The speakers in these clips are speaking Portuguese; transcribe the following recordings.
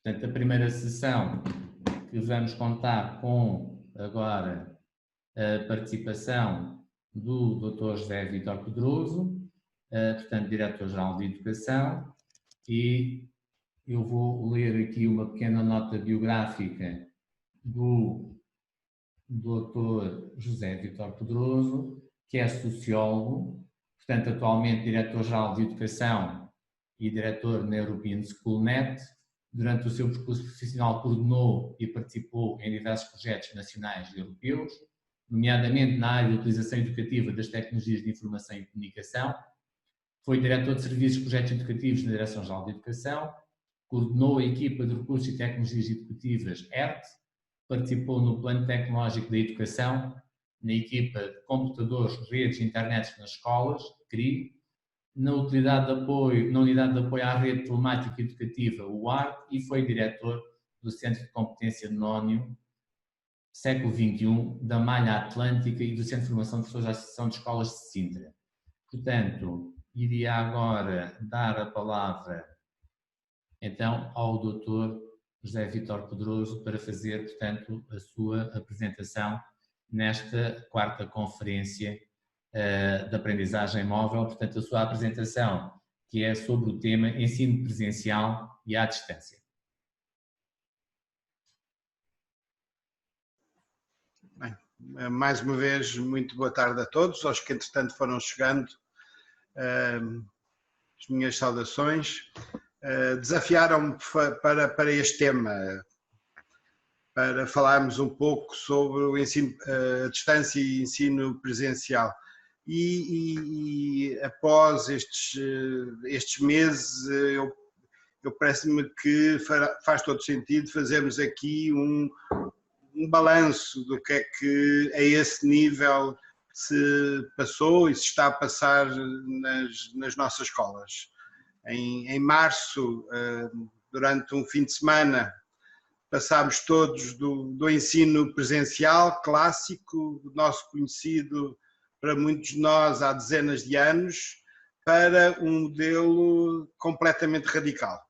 Portanto, a primeira sessão que vamos contar com agora a participação do Dr. José Vítor Pedroso, portanto, Diretor-Geral de Educação, e eu vou ler aqui uma pequena nota biográfica do Dr. José Vítor Pedroso, que é sociólogo, portanto, atualmente Diretor-Geral de Educação e Diretor na European Schoolnet. Durante o seu percurso profissional coordenou e participou em diversos projetos nacionais e europeus, nomeadamente na área de utilização educativa das tecnologias de informação e comunicação. Foi diretor de serviços e projetos educativos na Direção-Geral de Educação, coordenou a equipa de recursos e tecnologias educativas ERT, participou no Plano Tecnológico da Educação, na equipa de computadores, redes e internet nas escolas, CRI, na Unidade de Apoio à Rede Telemática Educativa, o UART, e foi diretor do Centro de Competência Nónio, século XXI, da Malha Atlântica e do Centro de Formação de Professores da Associação de Escolas de Sintra. Portanto, iria agora dar a palavra, então, ao Dr. José Vítor Pedroso para fazer, portanto, a sua apresentação nesta quarta conferência da aprendizagem móvel, portanto, a sua apresentação, que é sobre o tema ensino presencial e à distância. Bem, mais uma vez, muito boa tarde a todos, aos que entretanto foram chegando, as minhas saudações. Desafiaram-me para este tema, para falarmos um pouco sobre o ensino à distância e ensino presencial. E após estes meses, eu parece-me que faz todo sentido fazermos aqui um balanço do que é que a esse nível se passou e se está a passar nas nossas escolas. Em março, durante um fim de semana, passámos todos do ensino presencial clássico, nosso conhecido para muitos de nós há dezenas de anos, para um modelo completamente radical,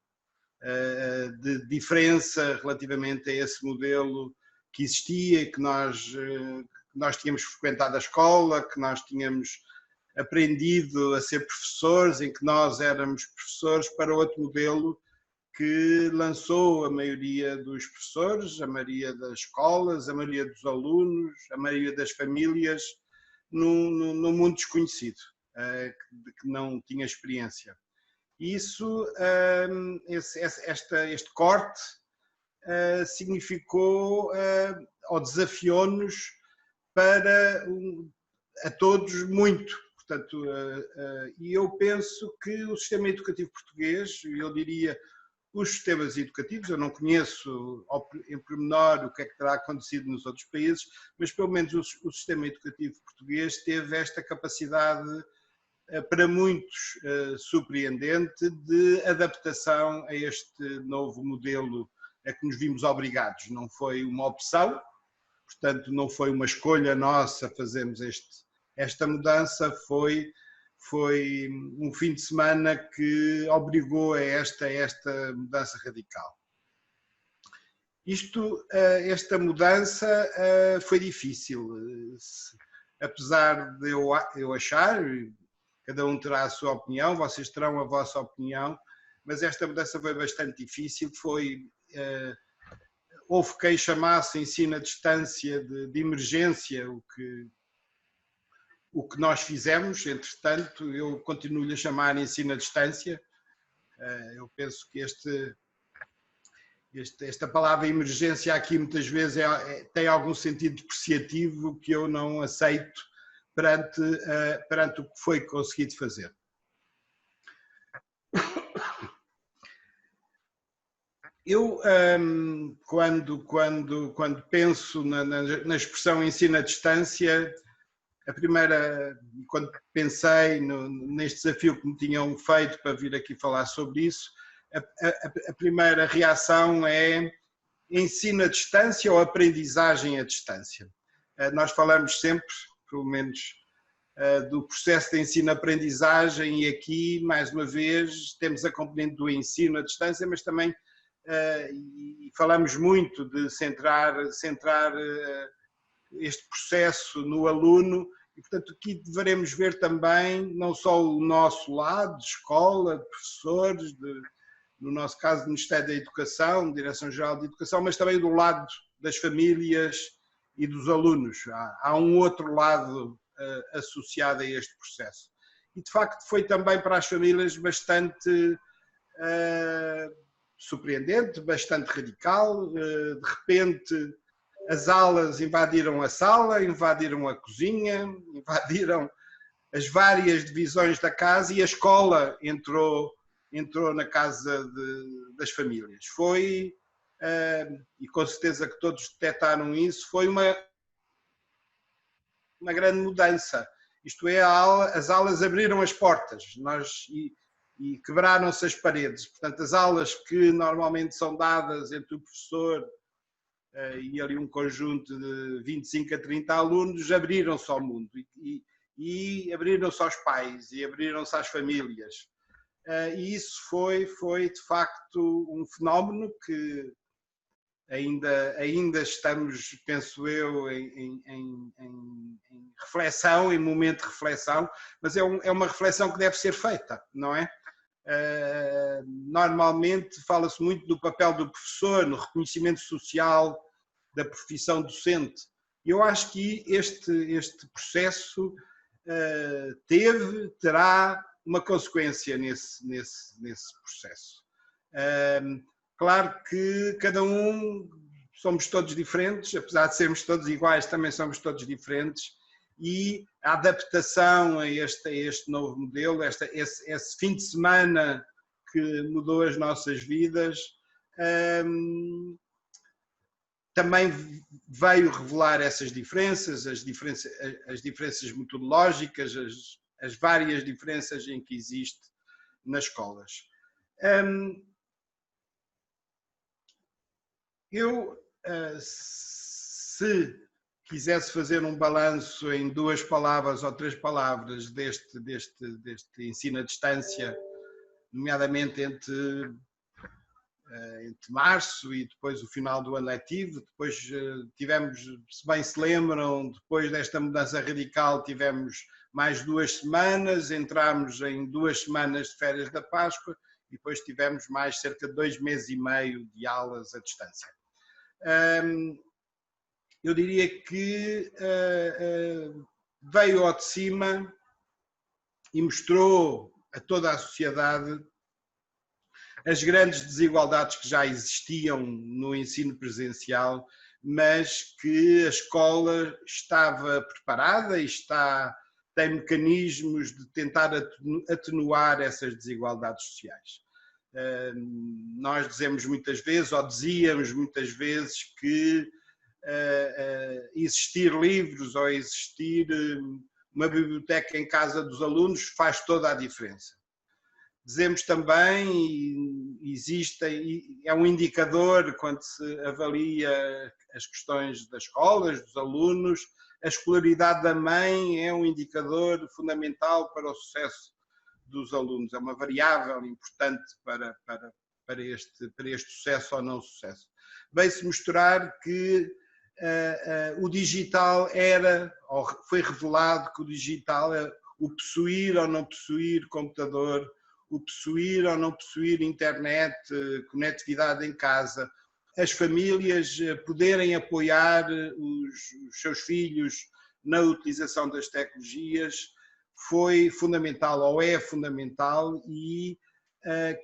de diferença relativamente a esse modelo que existia, que nós tínhamos frequentado a escola, que nós tínhamos aprendido a ser professores, em que nós éramos professores, para outro modelo que lançou a maioria dos professores, a maioria das escolas, a maioria dos alunos, a maioria das famílias, num mundo desconhecido, de que não tinha experiência. Isso, este corte significou, ou desafiou-nos a todos muito. Portanto, e eu penso que o sistema educativo português, eu diria os sistemas educativos, eu não conheço em pormenor o que é que terá acontecido nos outros países, mas pelo menos o sistema educativo português teve esta capacidade, para muitos surpreendente, de adaptação a este novo modelo a que nos vimos obrigados. Não foi uma opção, portanto não foi uma escolha nossa fazermos esta mudança, foi um fim de semana que obrigou a esta mudança radical. Esta mudança foi difícil, apesar de eu achar, cada um terá a sua opinião, vocês terão a vossa opinião, mas esta mudança foi bastante difícil. Houve quem chamasse ensino à distância de emergência, o que nós fizemos. Entretanto, eu continuo-lhe a chamar ensino à distância. Eu penso que esta palavra emergência aqui muitas vezes tem algum sentido depreciativo que eu não aceito perante o que foi conseguido fazer. Eu, quando penso na expressão ensino à distância, quando pensei neste desafio que me tinham feito para vir aqui falar sobre isso, a primeira reação é ensino à distância ou aprendizagem à distância. Nós falamos sempre, pelo menos, do processo de ensino-aprendizagem, e aqui, mais uma vez, temos a componente do ensino à distância, mas também e falamos muito de centrar este processo no aluno, e portanto aqui deveremos ver também não só o nosso lado, de escola, de professores, no nosso caso do Ministério da Educação, Direção-Geral de Educação, mas também do lado das famílias e dos alunos. Há um outro lado associado a este processo. E de facto foi também para as famílias bastante surpreendente, bastante radical. De repente as aulas invadiram a sala, invadiram a cozinha, invadiram as várias divisões da casa e a escola entrou na casa das famílias. Foi, e com certeza que todos detectaram isso, foi uma grande mudança. Isto é, as aulas abriram as portas e quebraram-se as paredes. Portanto, as aulas que normalmente são dadas entre o professor e ali um conjunto de 25 a 30 alunos, abriram-se ao mundo e abriram-se aos pais e abriram-se às famílias. E isso foi de facto um fenómeno que ainda estamos, penso eu, em reflexão, em momento de reflexão, mas é uma reflexão que deve ser feita, não é? Normalmente fala-se muito do papel do professor, no reconhecimento social da profissão docente. Eu acho que este processo terá uma consequência nesse processo. Claro que cada um, somos todos diferentes, apesar de sermos todos iguais, também somos todos diferentes, e a adaptação a este novo modelo, esse fim de semana que mudou as nossas vidas, também veio revelar essas diferenças, as diferenças metodológicas, as várias diferenças em que existe nas escolas. Eu, se quisesse fazer um balanço em 2 palavras ou 3 palavras deste ensino à distância, nomeadamente entre março e depois o final do ano letivo, depois tivemos, se bem se lembram, depois desta mudança radical tivemos mais 2 semanas, entramos em 2 semanas de férias da Páscoa e depois tivemos mais cerca de 2 meses e meio de aulas à distância. Eu diria que veio ao de cima e mostrou a toda a sociedade as grandes desigualdades que já existiam no ensino presencial, mas que a escola estava preparada e tem mecanismos de tentar atenuar essas desigualdades sociais. Nós dizemos muitas vezes, ou dizíamos muitas vezes, que existir livros ou existir uma biblioteca em casa dos alunos faz toda a diferença. Dizemos também, é um indicador quando se avalia as questões das escolas, dos alunos, a escolaridade da mãe é um indicador fundamental para o sucesso dos alunos, é uma variável importante para este sucesso ou não sucesso. Veio-se mostrar que o digital foi revelado que o digital é o possuir ou não possuir computador, o possuir ou não possuir internet, conectividade em casa, as famílias poderem apoiar os seus filhos na utilização das tecnologias, foi fundamental ou é fundamental, e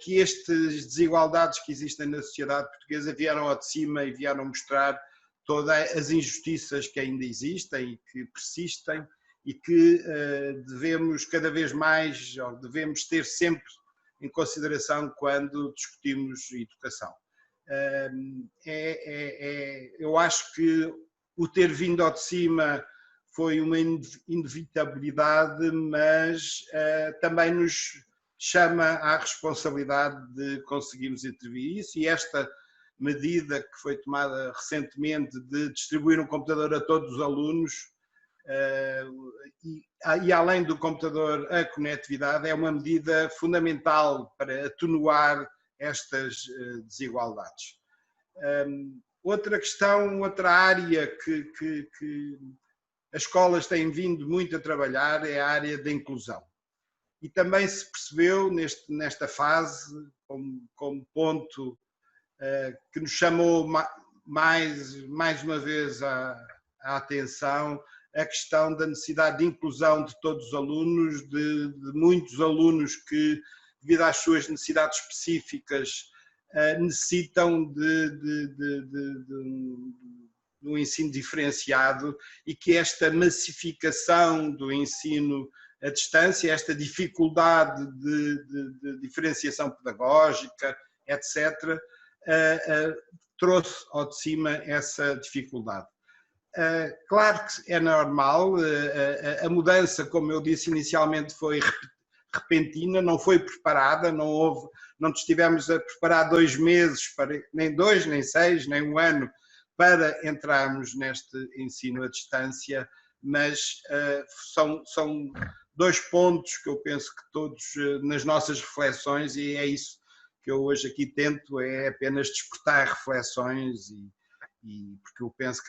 que estas desigualdades que existem na sociedade portuguesa vieram ao de cima e vieram mostrar todas as injustiças que ainda existem e que persistem e que devemos cada vez mais, ou devemos ter sempre em consideração quando discutimos educação. Eu acho que o ter vindo ao de cima foi uma inevitabilidade, mas também nos chama à responsabilidade de conseguirmos intervir isso, e esta medida que foi tomada recentemente de distribuir um computador a todos os alunos, e além do computador a conectividade, é uma medida fundamental para atenuar estas desigualdades. Outra questão, outra área que as escolas têm vindo muito a trabalhar é a área da inclusão. E também se percebeu nesta fase, como ponto que nos chamou mais uma vez a atenção, a questão da necessidade de inclusão de todos os alunos, de muitos alunos que, devido às suas necessidades específicas, necessitam de um ensino diferenciado, e que esta massificação do ensino à distância, esta dificuldade de diferenciação pedagógica, etc., trouxe ao de cima essa dificuldade. Claro que é normal, a mudança, como eu disse inicialmente, foi repentina, não foi preparada, não estivemos a preparar 2 meses, nem 2, nem 6, nem 1 ano, para entrarmos neste ensino à distância, mas são 2 pontos que eu penso que todos, nas nossas reflexões, e é isso que eu hoje aqui tento, é apenas despertar reflexões, porque eu penso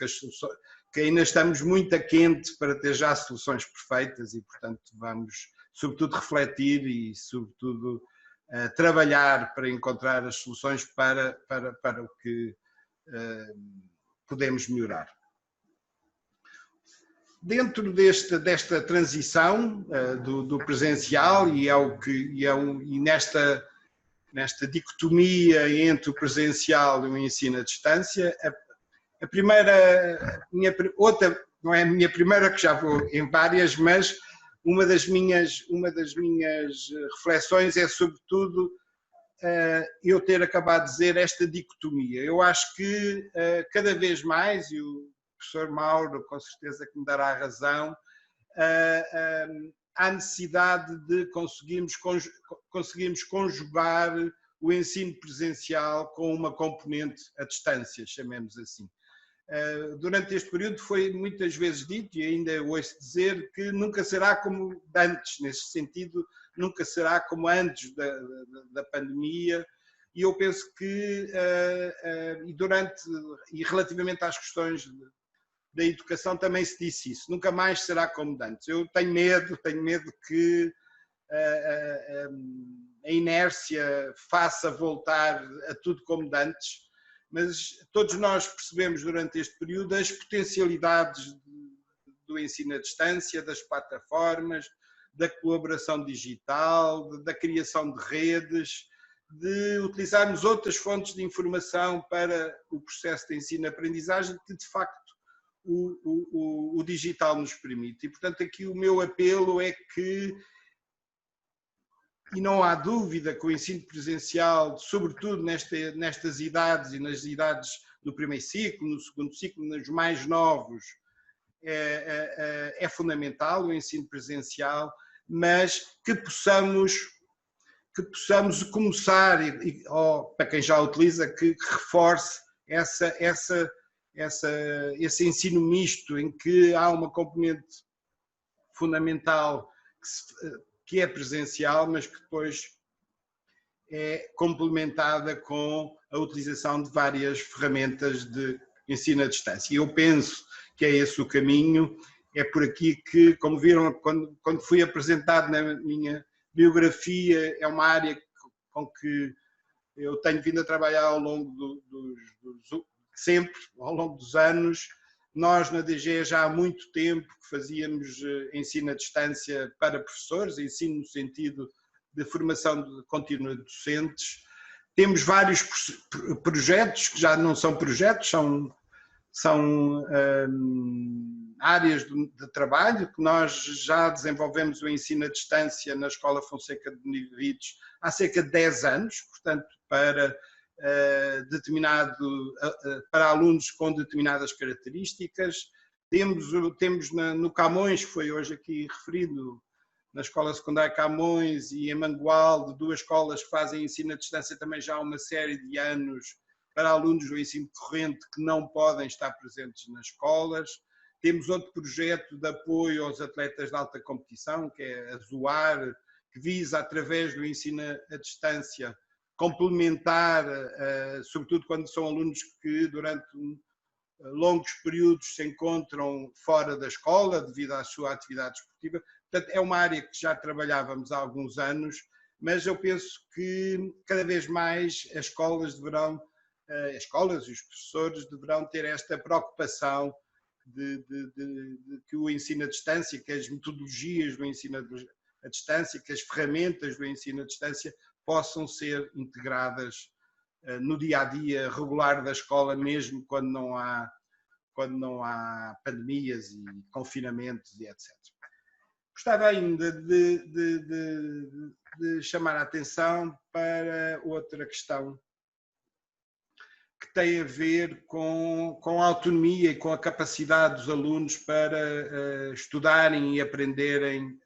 que ainda estamos muito a quente para ter já soluções perfeitas, e portanto vamos sobretudo refletir e sobretudo trabalhar para encontrar as soluções para o que podemos melhorar. Dentro desta transição do presencial e nesta dicotomia entre o presencial e o ensino à distância, a primeira, não é a minha primeira, que já vou em várias, mas uma das minhas reflexões é sobretudo eu ter acabado de dizer esta dicotomia. Eu acho que cada vez mais, e o professor Mauro com certeza que me dará razão, há necessidade de conseguirmos conjugar o ensino presencial com uma componente à distância, chamemos assim. Durante este período foi muitas vezes dito, e ainda ouço dizer, que nunca será como antes, nesse sentido, nunca será como antes da pandemia, e eu penso que, e relativamente às questões da educação também se disse isso, nunca mais será como antes. Eu tenho medo que a inércia faça voltar a tudo como antes, mas todos nós percebemos durante este período as potencialidades do ensino à distância, das plataformas, da colaboração digital, da criação de redes, de utilizarmos outras fontes de informação para o processo de ensino-aprendizagem que, de facto, o digital nos permite. E, portanto, aqui o meu apelo é que, e não há dúvida que o ensino presencial, sobretudo nestas idades e nas idades do primeiro ciclo, no segundo ciclo, nos mais novos, é fundamental o ensino presencial, mas que possamos começar, para quem já utiliza, que reforce esse ensino misto, em que há uma componente fundamental que é presencial, mas que depois é complementada com a utilização de várias ferramentas de ensino à distância. E eu penso que é esse o caminho, é por aqui que, como viram, quando fui apresentado na minha biografia, é uma área com que eu tenho vindo a trabalhar ao longo ao longo dos anos. Nós na DGE já há muito tempo que fazíamos ensino à distância para professores, ensino no sentido de formação contínua de docentes. Temos vários projetos, que já não são projetos, são áreas de trabalho, que nós já desenvolvemos o ensino à distância na Escola Fonseca de Benedito há cerca de 10 anos, portanto, para alunos com determinadas características. Temos no Camões, que foi hoje aqui referido, na Escola Secundária Camões, e em Mangualde, 2 escolas que fazem ensino à distância também já há uma série de anos, para alunos do ensino corrente que não podem estar presentes nas escolas. Temos outro projeto de apoio aos atletas de alta competição, que é a ZUAR, que visa, através do ensino à distância, complementar, sobretudo quando são alunos que durante longos períodos se encontram fora da escola devido à sua atividade esportiva. Portanto, é uma área que já trabalhávamos há alguns anos, mas eu penso que cada vez mais as escolas e os professores deverão ter esta preocupação de que o ensino à distância, que as metodologias do ensino à distância, que as ferramentas do ensino à distância possam ser integradas no dia-a-dia regular da escola, mesmo quando não há pandemias e confinamentos e etc. Gostava ainda de chamar a atenção para outra questão que tem a ver com a autonomia e com a capacidade dos alunos para estudarem e aprenderem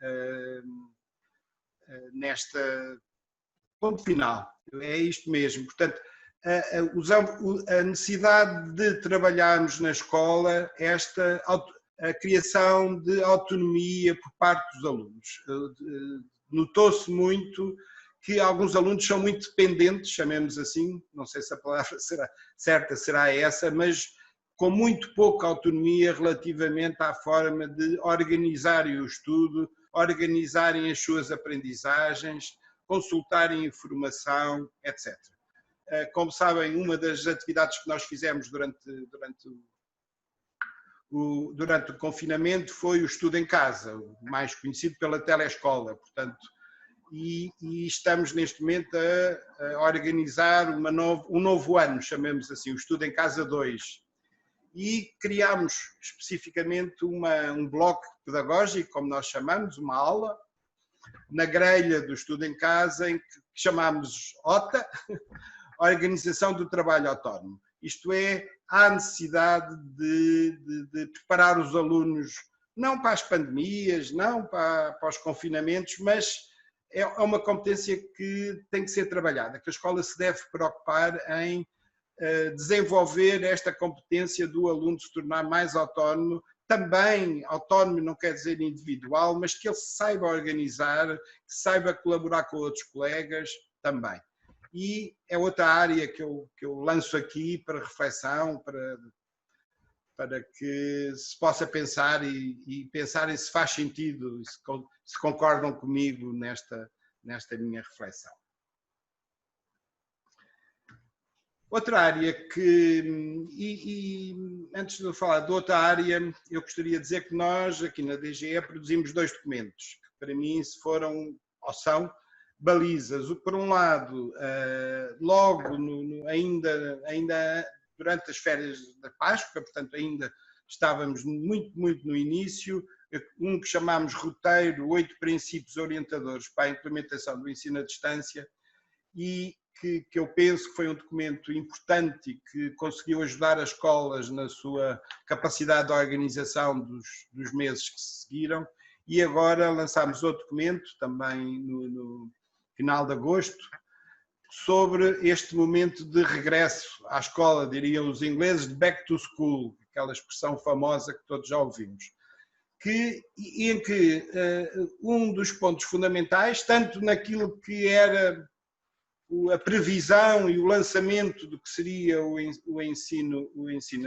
nesta ponto final. É isto mesmo. Portanto, a necessidade de trabalharmos na escola a criação de autonomia por parte dos alunos. Notou-se muito que alguns alunos são muito dependentes, chamemos assim, não sei se a palavra será essa, mas com muito pouca autonomia relativamente à forma de organizarem o estudo, organizarem as suas aprendizagens, consultarem informação, etc. Como sabem, uma das atividades que nós fizemos durante o confinamento foi o estudo em casa, mais conhecido pela telescola, portanto, e estamos neste momento a organizar um novo ano, chamemos assim, o Estudo em Casa 2. E criámos especificamente um bloco pedagógico, como nós chamamos, uma aula, na grelha do Estudo em Casa, em que chamámos OTA, Organização do Trabalho Autónomo. Isto é, há necessidade de preparar os alunos, não para as pandemias, não para os confinamentos, mas é uma competência que tem que ser trabalhada, que a escola se deve preocupar em desenvolver esta competência do aluno se tornar mais autónomo. Também autónomo não quer dizer individual, mas que ele se saiba organizar, que saiba colaborar com outros colegas também. E é outra área que eu lanço aqui para reflexão, para que se possa pensar e pensarem se faz sentido, se concordam comigo nesta minha reflexão. Outra área antes de eu falar de outra área, eu gostaria de dizer que nós, aqui na DGE, produzimos 2 documentos, que para mim são balizas. Por um lado, logo ainda durante as férias da Páscoa, portanto ainda estávamos muito no início, um que chamámos Roteiro, 8 princípios orientadores para a implementação do ensino à distância, e que eu penso que foi um documento importante e que conseguiu ajudar as escolas na sua capacidade de organização dos meses que se seguiram. E agora lançámos outro documento, também no final de agosto, sobre este momento de regresso à escola, diriam os ingleses, de back to school, aquela expressão famosa que todos já ouvimos, em que um dos pontos fundamentais, tanto naquilo que era a previsão e o lançamento do que seria o ensino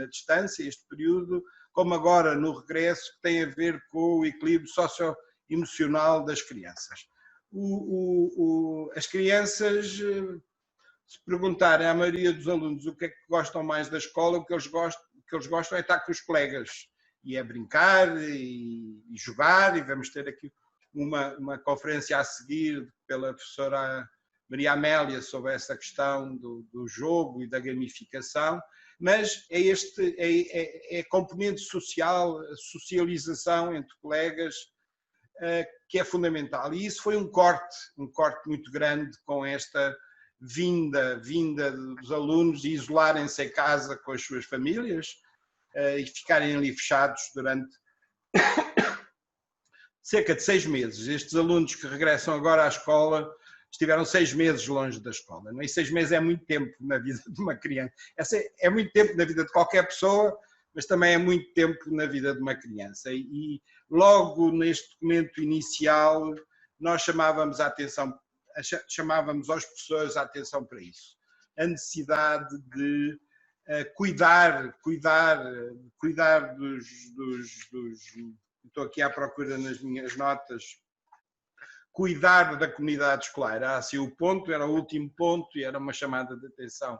à distância, este período, como agora no regresso, que tem a ver com o equilíbrio socioemocional das crianças. As crianças, se perguntarem à maioria dos alunos o que é que gostam mais da escola, o que eles gostam é estar com os colegas, e é brincar e jogar, e vamos ter aqui uma conferência a seguir pela professora Maria Amélia sobre essa questão do jogo e da gamificação, mas é a componente social, a socialização entre colegas, que é fundamental. E isso foi um corte muito grande com esta vinda dos alunos e isolarem-se em casa com as suas famílias e ficarem ali fechados durante cerca de 6 meses. Estes alunos que regressam agora à escola estiveram 6 meses longe da escola. E 6 meses é muito tempo na vida de uma criança. É muito tempo na vida de qualquer pessoa, mas também é muito tempo na vida de uma criança. E logo neste documento inicial, nós chamávamos a atenção chamávamos aos professores a atenção para isso. A necessidade de cuidar dos... Estou aqui à procura nas minhas notas. Cuidar da comunidade escolar. Era assim o ponto, era o último ponto e era uma chamada de atenção,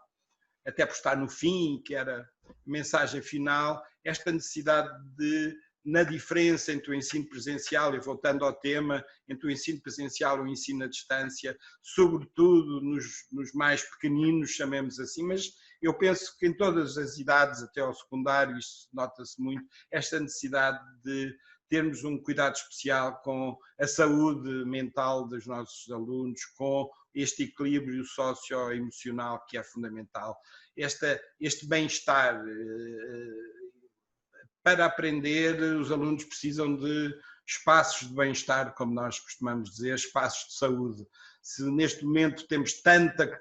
até por estar no fim, que era a mensagem final, esta necessidade de, na diferença entre o ensino presencial, e voltando ao tema, entre o ensino presencial e o ensino à distância, sobretudo nos mais pequeninos, chamemos assim, mas eu penso que em todas as idades, até ao secundário, isso nota-se muito, esta necessidade de termos um cuidado especial com a saúde mental dos nossos alunos, com este equilíbrio socio-emocional que é fundamental, este bem-estar. Para aprender, os alunos precisam de espaços de bem-estar, como nós costumamos dizer, espaços de saúde. Se neste momento temos tanta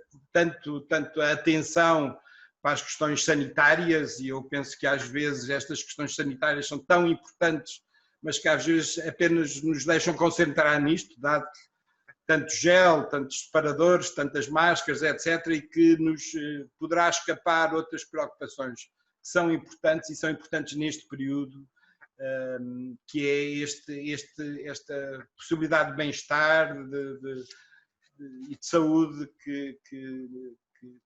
atenção para as questões sanitárias, e eu penso que às vezes estas questões sanitárias são tão importantes, mas que às vezes apenas nos deixam concentrar nisto, dado tanto gel, tantos separadores, tantas máscaras, etc., e que nos poderá escapar outras preocupações que são importantes, e são importantes neste período, que é esta possibilidade de bem-estar e de saúde que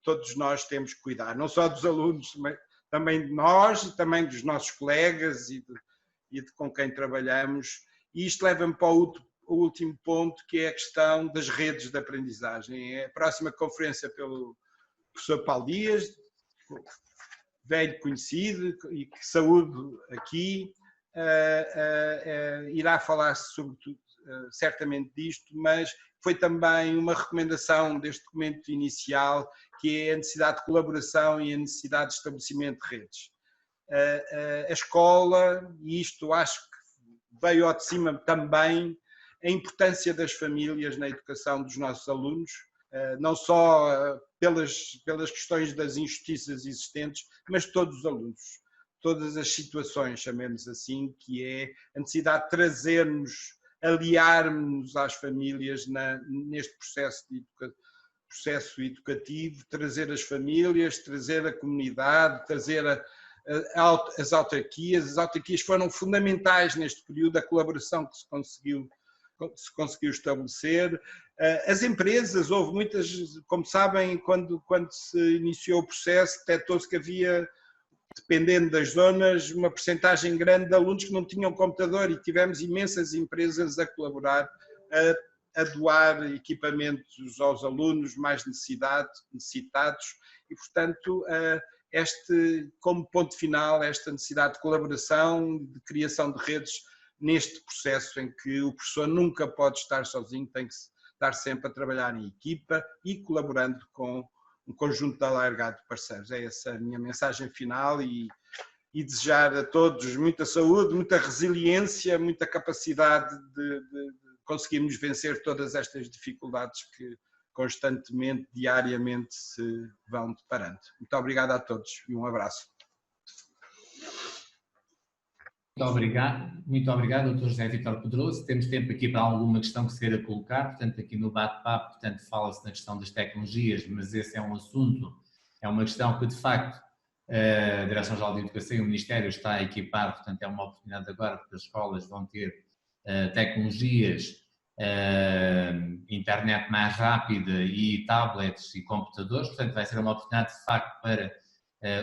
todos nós temos que cuidar, não só dos alunos, mas também de nós, e também dos nossos colegas e de com quem trabalhamos. E isto leva-me para o último ponto, que é a questão das redes de aprendizagem. É a próxima conferência pelo professor Paulo Dias, velho conhecido, e que saúdo aqui, irá falar sobretudo, certamente disto, mas foi também uma recomendação deste documento inicial, que é a necessidade de colaboração e a necessidade de estabelecimento de redes. A escola, e isto acho que veio ao de cima também, a importância das famílias na educação dos nossos alunos, não só pelas questões das injustiças existentes, mas todos os alunos, todas as situações, chamemos assim, que é a necessidade de trazermos, aliarmos às famílias neste processo educativo, trazer as famílias, trazer a comunidade, trazer as autarquias. As autarquias foram fundamentais neste período, a colaboração que se conseguiu estabelecer. As empresas, houve muitas, como sabem, quando se iniciou o processo, detectou-se que havia, dependendo das zonas, uma percentagem grande de alunos que não tinham computador, e tivemos imensas empresas a colaborar, a doar equipamentos aos alunos mais necessitados, e portanto, como ponto final, esta necessidade de colaboração, de criação de redes, neste processo em que o professor nunca pode estar sozinho, tem que estar sempre a trabalhar em equipa e colaborando com um conjunto alargado de parceiros. É essa a minha mensagem final, e desejar a todos muita saúde, muita resiliência, muita capacidade de conseguirmos vencer todas estas dificuldades que constantemente, diariamente se vão deparando. Muito obrigado a todos e um abraço. Muito obrigado, Dr. José Vítor Pedroso. Temos tempo aqui para alguma questão que se queira colocar, portanto, aqui no bate-papo, portanto, fala-se na questão das tecnologias, mas esse é um assunto, é uma questão que, de facto, a Direção-Geral de Educação e o Ministério está a equipar, portanto, é uma oportunidade agora, porque as escolas vão ter tecnologias, internet mais rápida e tablets e computadores, portanto, vai ser uma oportunidade, de facto, para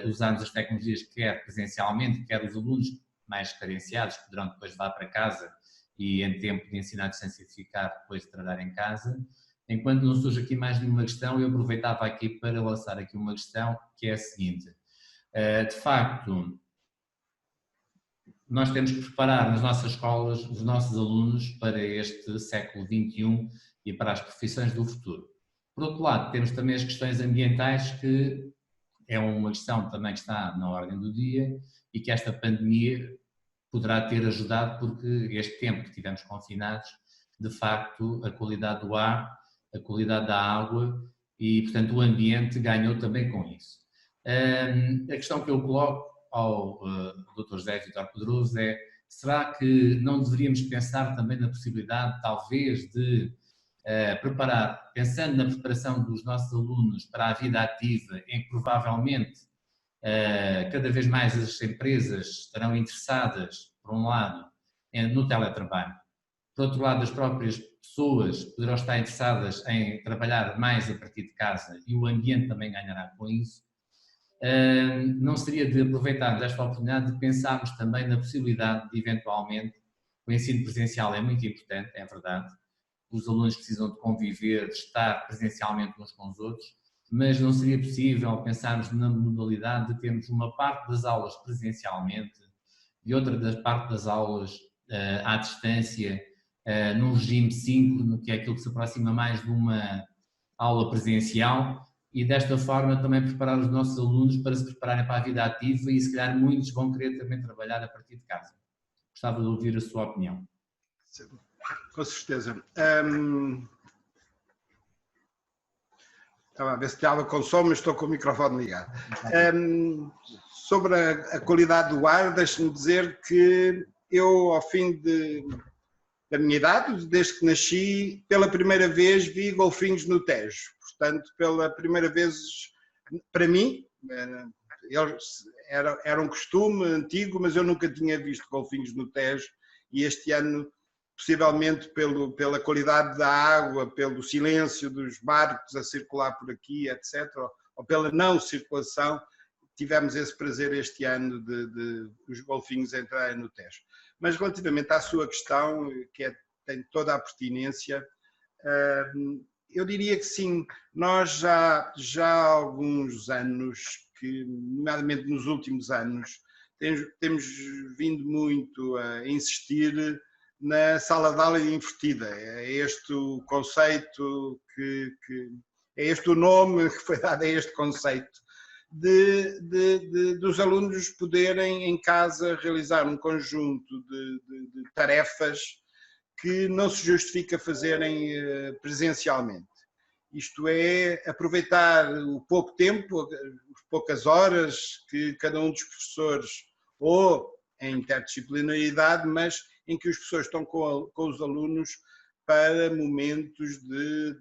usarmos as tecnologias, quer presencialmente, quer os alunos mais carenciados, que poderão depois levar para casa e em tempo de ensino à distância ficar depois de trabalhar em casa. Enquanto não surge aqui mais nenhuma questão, eu aproveitava aqui para lançar aqui uma questão, que é a seguinte. De facto, nós temos que preparar nas nossas escolas os nossos alunos para este século XXI e para as profissões do futuro. Por outro lado, temos também as questões ambientais, que é uma questão também que está na ordem do dia e que esta pandemia poderá ter ajudado, porque este tempo que tivemos confinados, de facto, a qualidade do ar, a qualidade da água e, portanto, o ambiente ganhou também com isso. A questão que eu coloco ao Dr. José Vítor Pedroso é: será que não deveríamos pensar também na possibilidade, talvez, de preparar, pensando na preparação dos nossos alunos para a vida ativa, em que provavelmente cada vez mais as empresas estarão interessadas, por um lado, no teletrabalho. Por outro lado, as próprias pessoas poderão estar interessadas em trabalhar mais a partir de casa e o ambiente também ganhará com isso. Não seria de aproveitarmos esta oportunidade de pensarmos também na possibilidade de, eventualmente, o ensino presencial é muito importante, é verdade, os alunos precisam de conviver, de estar presencialmente uns com os outros, mas não seria possível pensarmos na modalidade de termos uma parte das aulas presencialmente e outra parte das aulas à distância, num regime síncrono, que é aquilo que se aproxima mais de uma aula presencial, e desta forma também preparar os nossos alunos para se prepararem para a vida ativa e se calhar muitos vão querer também trabalhar a partir de casa. Gostava de ouvir a sua opinião. Com certeza. Estava a ver se estava com som, mas estou com o microfone ligado. Sobre a qualidade do ar, deixe-me dizer que eu, ao fim da minha idade, desde que nasci, pela primeira vez vi golfinhos no Tejo. Portanto, pela primeira vez, para mim, era um costume antigo, mas eu nunca tinha visto golfinhos no Tejo, e este ano, possivelmente pela qualidade da água, pelo silêncio dos barcos a circular por aqui, etc., ou pela não circulação, tivemos esse prazer este ano de os golfinhos entrarem no Tejo. Mas relativamente à sua questão, que tem toda a pertinência, eu diria que sim, nós já há alguns anos, nomeadamente nos últimos anos, temos vindo muito a insistir na sala de aula invertida. É este o conceito é este o nome que foi dado a este conceito, dos alunos poderem em casa realizar um conjunto de tarefas que não se justifica fazerem presencialmente. Isto é, aproveitar o pouco tempo, as poucas horas que cada um dos professores, ou em interdisciplinaridade, mas em que os professores estão com os alunos para momentos de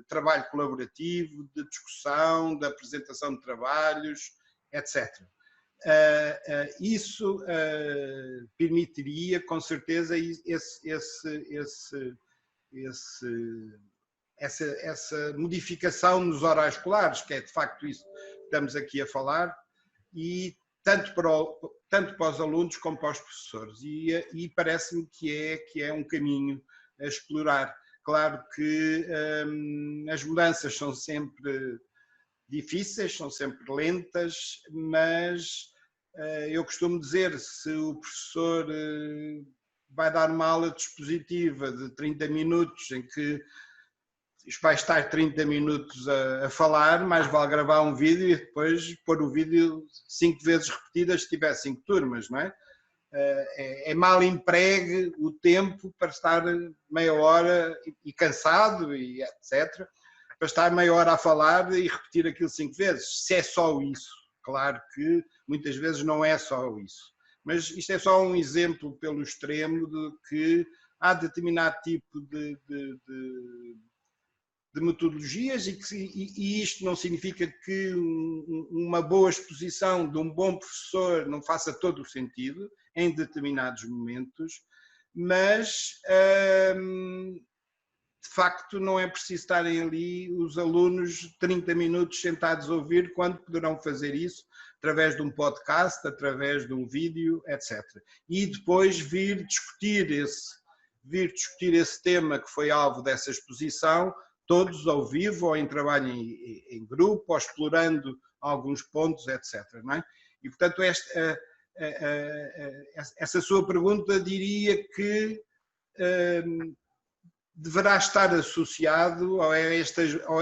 trabalho colaborativo, de discussão, de apresentação de trabalhos, etc. Isso permitiria, com certeza, essa modificação nos horários escolares, que é de facto isso que estamos aqui a falar, e tanto para os alunos como para os professores. E parece-me que é um caminho a explorar. Claro que as mudanças são sempre difíceis, são sempre lentas, mas eu costumo dizer, se o professor vai dar uma aula dispositiva de 30 minutos, em que vai estar 30 minutos a falar, mais vale gravar um vídeo e depois pôr o vídeo 5 vezes repetidas se tiver 5 turmas, não é? É mal empregue o tempo para estar meia hora e cansado e etc., para estar meia hora a falar e repetir aquilo 5 vezes, se é só isso. Claro que muitas vezes não é só isso, mas isto é só um exemplo pelo extremo de que há determinado tipo de metodologias e isto não significa que uma boa exposição de um bom professor não faça todo o sentido em determinados momentos, mas de facto não é preciso estarem ali os alunos 30 minutos sentados a ouvir, quando poderão fazer isso através de um podcast, através de um vídeo, etc. E depois vir discutir esse tema que foi alvo dessa exposição, todos ao vivo ou em trabalho em grupo, ou explorando alguns pontos, etc. Não é? E, portanto, essa sua pergunta diria que deverá estar associado a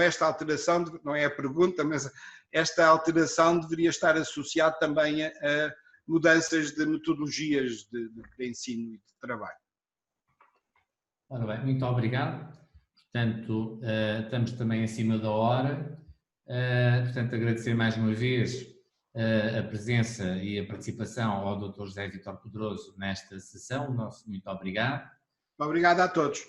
esta alteração, não é a pergunta, mas esta alteração deveria estar associada também a mudanças de metodologias de ensino e de trabalho. Ora bem, muito obrigado. Portanto, estamos também acima da hora. Portanto, agradecer mais uma vez a presença e a participação ao Dr. José Vítor Pedroso nesta sessão. Nosso muito obrigado. Obrigado a todos.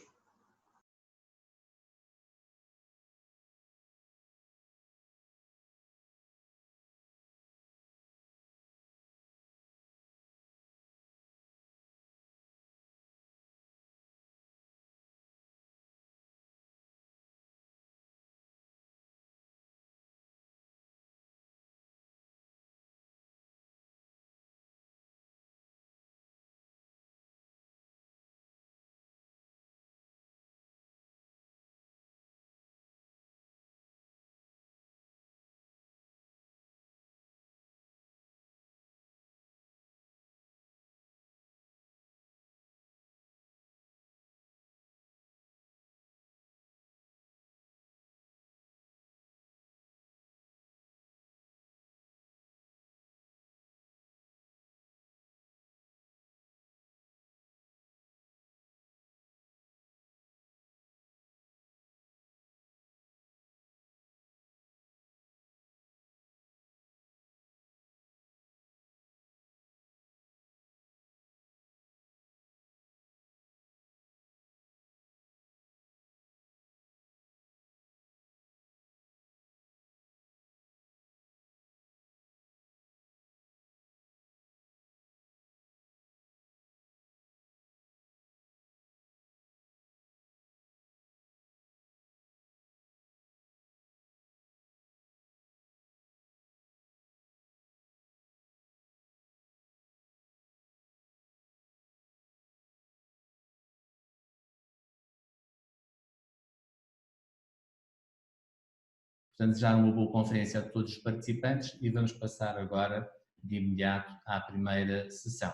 Portanto, desejar uma boa conferência a todos os participantes e vamos passar agora de imediato à primeira sessão.